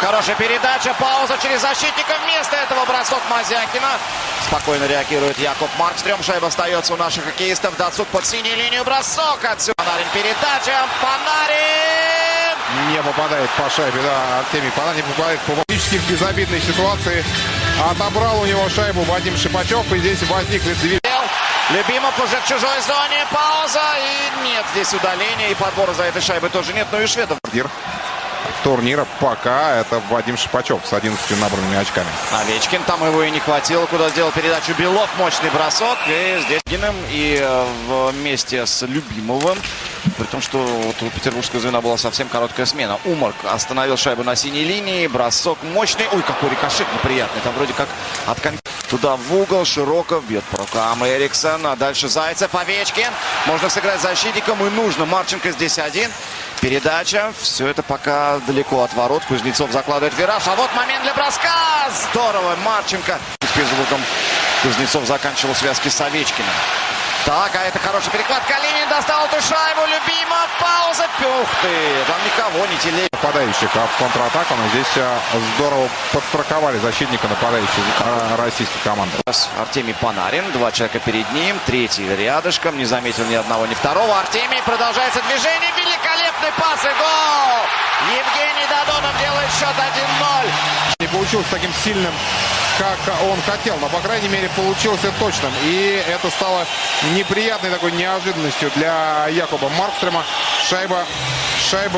Хорошая передача, пауза через защитника. Вместо этого бросок Мазякина. Спокойно реагирует Якоб Маркстрем. Шайба остается у наших хоккеистов. Дацук под синюю линию. Бросок отсюда. Панарин передача. Панарин! Не попадает по шайбе, да, Артемий Панарин не попадает практически в безобидной ситуации. Отобрал у него шайбу Вадим Шипачев. И здесь возникли две... Любимов уже в чужой зоне. Пауза. И нет здесь удаления. И подбора за этой шайбой тоже нет. Ну и шведов. Турнира пока это Вадим Шипачев с 11 набранными очками. Овечкин, там его и не хватило, куда сделал передачу Белов. Мощный бросок. И здесь и вместе с Любимовым. При том, что вот у петербургского звена была совсем короткая смена. Умарк остановил шайбу на синей линии. Бросок мощный. Ой, какой рикошет неприятный. Там вроде как от туда в угол. Широков бьет по рукам Эриксон. А дальше Зайцев, Овечкин. Можно сыграть защитником и нужно. Марченко здесь один. Передача. Все это пока далеко от ворот. Кузнецов закладывает вираж. А вот момент для броска. Здорово. Марченко. С звуком Кузнецов заканчивал связки с Овечкиным. Так, а это хороший перехват. Калинин достал эту шайбу. Любимов. Пауза. Ух ты. Там никого не телеет. Нападающих в контратаку. Но здесь здорово подстраховали защитника нападающих российской команды. Артемий Панарин. Два человека перед ним. Третий рядышком. Не заметил ни одного, ни второго. Артемий. Продолжается движение. Великолепный пас и гол. Евгений Додонов делает счет 1-0. Не получилось таким сильным, как он хотел, но, по крайней мере, получился точным. И это стало неприятной такой неожиданностью для Якоба Маркстрема. Шайба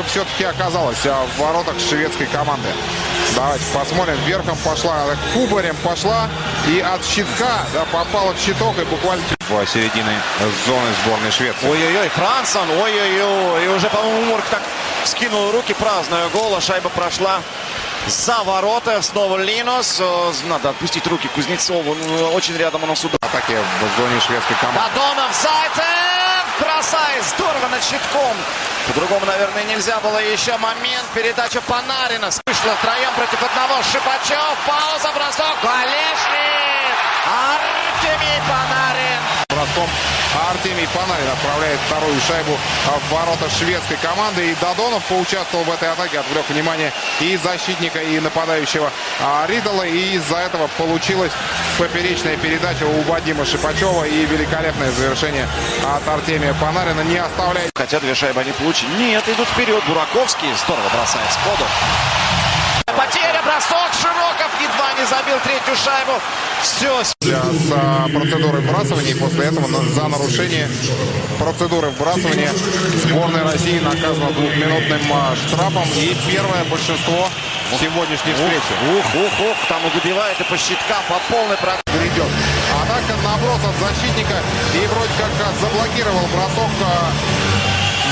все-таки оказалась в воротах шведской команды. Давайте посмотрим. Верхом пошла, кубарем пошла. И от щитка попала в щиток и буквально в середине зоны сборной Швеции. Ой-ой-ой, Франсон, ой-ой-ой. И уже, по-моему, Умарк так вскинул руки, празднуя гол. Шайба прошла за ворота. Снова Линус. Надо отпустить руки Кузнецову. Очень рядом у нас удар. Атаки в зоне шведской команды. Додонов, Зайцев! Бросает здорово над щитком. По-другому, наверное, нельзя было. Еще момент. Передача Панарина. Вышло втроем против одного. Шипачев. Пауза, бросок. Колешник. Артемий Панарин. Броском Артемий Панарин отправляет вторую шайбу в ворота шведской команды. И Додонов поучаствовал в этой атаке. Отвлек внимание и защитника, и нападающего Риддала. И из-за этого получилась поперечная передача у Вадима Шипачева. И великолепное завершение от Артемия Панарина не оставляет. Хотя две шайбы они получили. Нет, идут вперед. Бураковский здорово бросает сходу. Потеря, бросок. Широков едва не забил третью шайбу. Все. С процедурой вбрасывания. И после этого за нарушение процедуры вбрасывания сборная России наказана 2-минутным штрафом. И первое большинство сегодняшней встречи. Ух. Там добивает и по щиткам по полной программе идет. Атака, наброс от защитника. И вроде как заблокировал бросок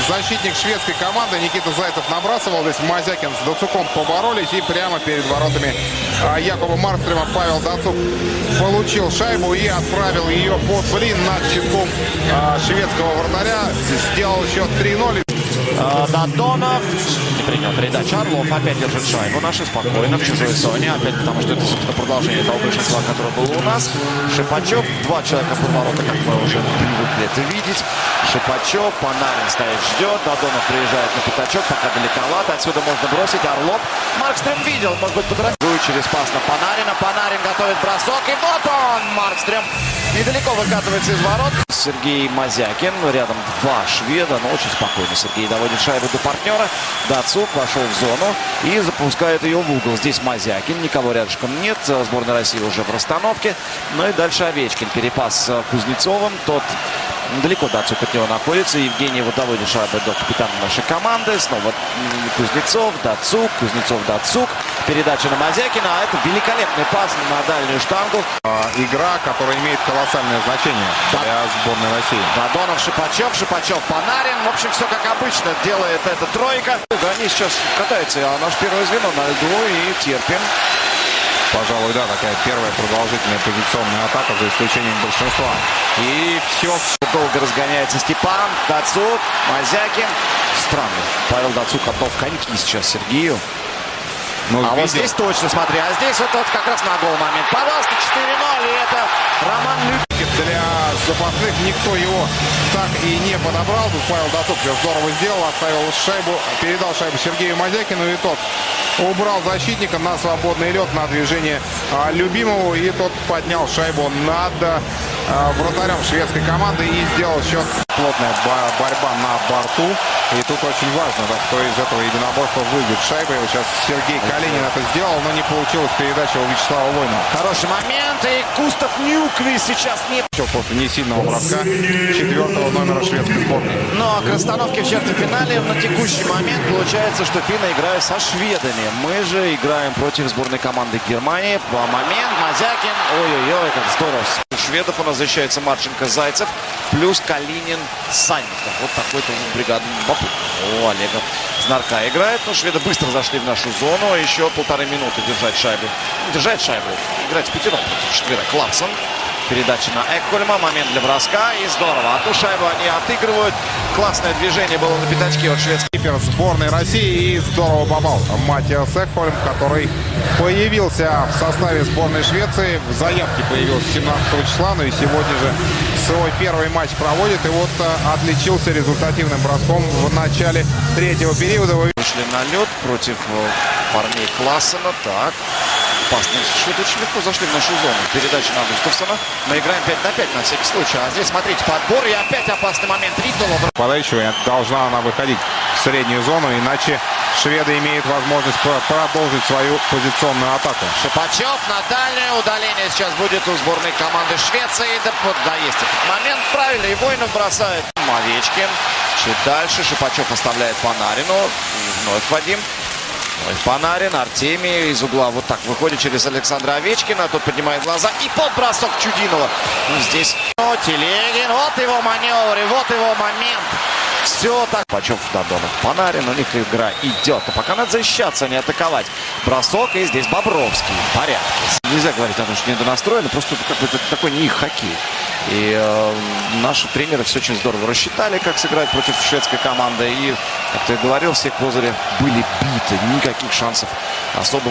защитник шведской команды. Никита Зайцев набрасывал. Здесь Мазякин с Дацуком поборолись. И прямо перед воротами Якоба Маркстрема Павел Дацук получил шайбу и отправил ее под блин над щитком шведского вратаря. Сделал счет 3-0. Додонов не принял передачу. Орлов опять держит шайбу. Наши спокойно в чужой зоне. Опять потому, что это, собственно, продолжение того большинства, которое было у нас. Шипачев. Два человека под ворота, как мы уже привыкли это видеть. Шипачев. Панарин стоит, ждет. Додонов приезжает на пятачок. Пока далековато. Отсюда можно бросить. Орлов. Маркстрем видел. Может быть, подразумевает через пас на Панарина. Панарин готовит бросок. И вот он. Маркстрем недалеко выкатывается из ворот. Сергей Мазякин. Рядом два шведа. Но очень спокойно Сергей доводит шайбу до партнера. Дацук вошел в зону и запускает ее в угол. Здесь Мазякин. Никого рядышком нет. Сборная России уже в расстановке. Ну и дальше Овечкин. Перепас с Кузнецовым. Тот далеко Дацук от него находится. Евгений вот доводит шайбу до капитана нашей команды. Снова Кузнецов, Дацук. Кузнецов, Дацук. Передача на Мазякина. А это великолепный пас на дальнюю штангу. Игра, которая имеет колоссальное значение для сборной России. Додонов, Шипачев, Панарин. В общем, все как обычно делает эта тройка. Да, они сейчас катаются, а наш первое звено на льду и терпим. Пожалуй, да, такая первая продолжительная позиционная атака, за исключением большинства. И все. Долго разгоняется Степан, Дацук, Мазякин. Странно. Павел Дацук отдал в коньки сейчас Сергею. Вот здесь точно, смотри. А здесь вот как раз на гол момент. Пожалуйста, 4-0. И это Роман Любкин. для запасных. Никто его так и не подобрал. Тут Павел Дацук все здорово сделал. Оставил шайбу, передал шайбу Сергею Мазякину. И тот убрал защитника на свободный лед, на движение Любимову. И тот поднял шайбу над вратарем шведской команды и сделал счет. Плотная борьба на борту. И тут очень важно, да, кто из этого единоборства выйдет шайбой. Вот сейчас Сергей Калинин это сделал, но не получилась передача у Вячеслава Войнова. Хороший момент. И Густав Ньюквист сейчас не... После несильного броска 4-го номера шведской сборной. Но к расстановке в четвертьфинале на текущий момент получается, что финны играют со шведами. Мы же играем против сборной команды Германии. Момент. Мазякин. Ой-ой-ой, как здорово. У шведов у нас защищается Марченко, Зайцев. Плюс Калинин, Санников. Вот такой-то бригадный бапу. У Олега Знарка играет. Но шведы быстро зашли в нашу зону. Еще 1,5 минуты держать шайбу. Держать шайбу. Играть в пятером против четверок. Клапсон. Передача на Экхольма. Момент для броска. И здорово. А ту шайбу они отыгрывают. Классное движение было на пятачке от шведской. Кипер сборной России. И здорово попал Матиас Экхольм, который появился в составе сборной Швеции. В заявке появился 17 числа. Но и сегодня же свой первый матч проводит. И вот отличился результативным броском в начале третьего периода. Вышли на лед против парней Классена. Так. Опасно. Шведы очень легко зашли в нашу зону. Передача на Густавсона. Мы играем 5 на 5 на всякий случай. А здесь, смотрите, подбор. И опять опасный момент. Риддала. Подающего должна она выходить в среднюю зону. Иначе шведы имеют возможность продолжить свою позиционную атаку. Шипачев на дальнее удаление сейчас будет у сборной команды Швеции. Да, есть этот момент. Правильно. И Войнов бросает. Овечкин. Чуть дальше. Шипачев оставляет Панарину. И вновь Вадим. Панарин, Артемий из угла вот так выходит через Александра Овечкина. Тот поднимает глаза. И подбросок Чудинова. Ну, здесь Телегин. Вот его маневр. И вот его момент. Все так. Пачев, Додонов, Панарин. У них игра идет. А пока надо защищаться, а не атаковать. Бросок. И здесь Бобровский. В порядке. Нельзя говорить о том, что недонастроено. Просто как-то такой не их хоккей. И наши тренеры все очень здорово рассчитали, как сыграть против шведской команды. И, как ты говорил, все козыри были биты. Никаких шансов особо